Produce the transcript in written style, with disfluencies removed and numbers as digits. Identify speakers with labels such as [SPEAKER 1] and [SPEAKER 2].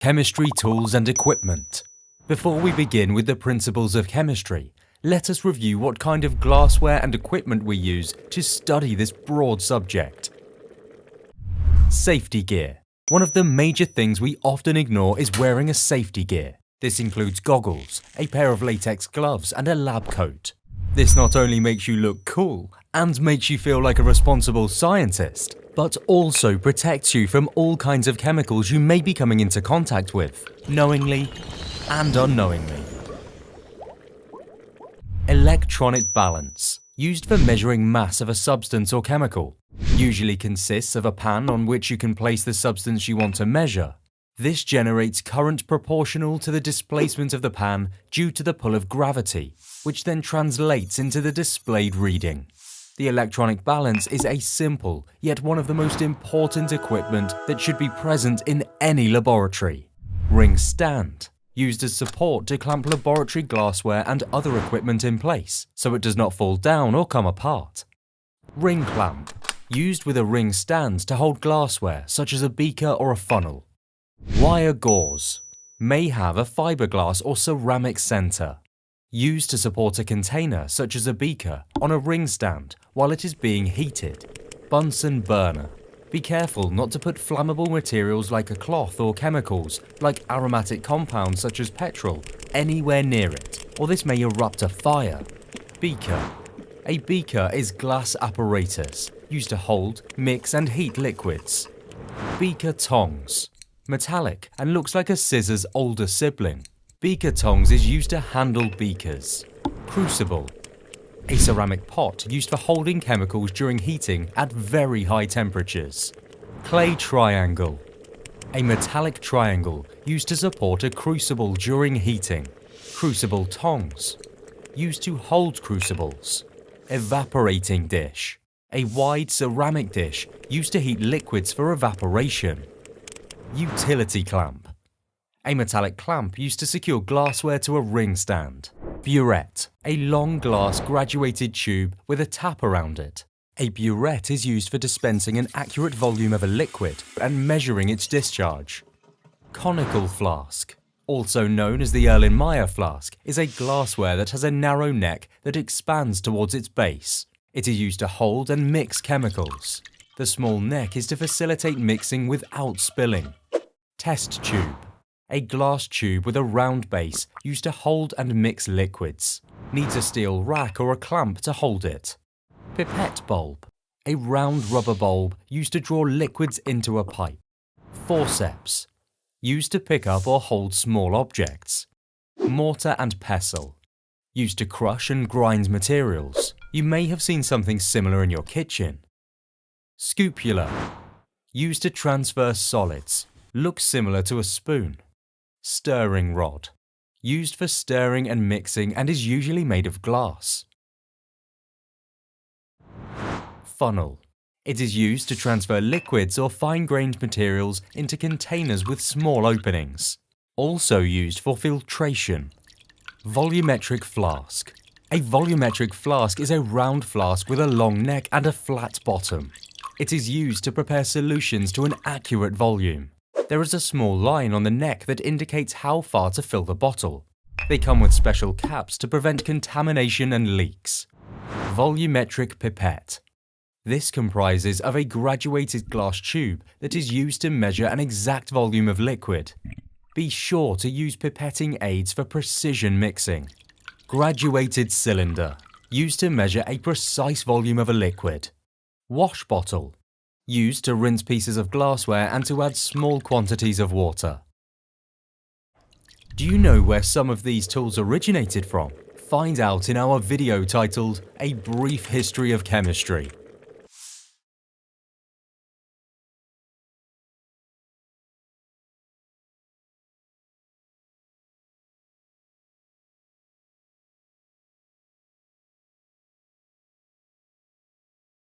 [SPEAKER 1] Chemistry tools and equipment. Before we begin with the principles of chemistry, let us review what kind of glassware and equipment we use to study this broad subject. Safety gear. One of the major things we often ignore is wearing a safety gear. This includes goggles, a pair of latex gloves, and a lab coat. This not only makes you look cool and makes you feel like a responsible scientist, but also protects you from all kinds of chemicals you may be coming into contact with, knowingly and unknowingly. Electronic balance, used for measuring mass of a substance or chemical, usually consists of a pan on which you can place the substance you want to measure. This generates current proportional to the displacement of the pan due to the pull of gravity, which then translates into the displayed reading. The electronic balance is a simple, yet one of the most important equipment that should be present in any laboratory. Ring stand, used as support to clamp laboratory glassware and other equipment in place, so it does not fall down or come apart. Ring clamp, used with a ring stand to hold glassware such as a beaker or a funnel. Wire gauze, may have a fiberglass or ceramic center, used to support a container such as a beaker on a ring stand while it is being heated. Bunsen burner. Be careful not to put flammable materials like a cloth or chemicals like aromatic compounds such as petrol anywhere near it, or this may erupt a fire. Beaker. A beaker is glass apparatus used to hold, mix and heat liquids. Beaker tongs. Metallic and looks like a scissors' older sibling. Beaker tongs is used to handle beakers. Crucible. A ceramic pot used for holding chemicals during heating at very high temperatures. Clay triangle. A metallic triangle used to support a crucible during heating. Crucible tongs. Used to hold crucibles. Evaporating dish. A wide ceramic dish used to heat liquids for evaporation. Utility clamp. A metallic clamp used to secure glassware to a ring stand. Burette. A long glass graduated tube with a tap around it. A burette is used for dispensing an accurate volume of a liquid and measuring its discharge. Conical flask, also known as the Erlenmeyer flask, is a glassware that has a narrow neck that expands towards its base. It is used to hold and mix chemicals. The small neck is to facilitate mixing without spilling. Test tube. A glass tube with a round base used to hold and mix liquids. Needs a steel rack or a clamp to hold it. Pipette bulb. A round rubber bulb used to draw liquids into a pipe. Forceps. Used to pick up or hold small objects. Mortar and pestle. Used to crush and grind materials. You may have seen something similar in your kitchen. Scoopula. Used to transfer solids. Looks similar to a spoon. Stirring rod. Used for stirring and mixing and is usually made of glass. Funnel. It is used to transfer liquids or fine-grained materials into containers with small openings. Also used for filtration. Volumetric flask. A volumetric flask is a round flask with a long neck and a flat bottom. It is used to prepare solutions to an accurate volume. There is a small line on the neck that indicates how far to fill the bottle. They come with special caps to prevent contamination and leaks. Volumetric pipette. This comprises of a graduated glass tube that is used to measure an exact volume of liquid. Be sure to use pipetting aids for precision mixing. Graduated cylinder. Used to measure a precise volume of a liquid. Wash bottle. Used to rinse pieces of glassware and to add small quantities of water. Do you know where some of these tools originated from? Find out in our video titled A Brief History of Chemistry.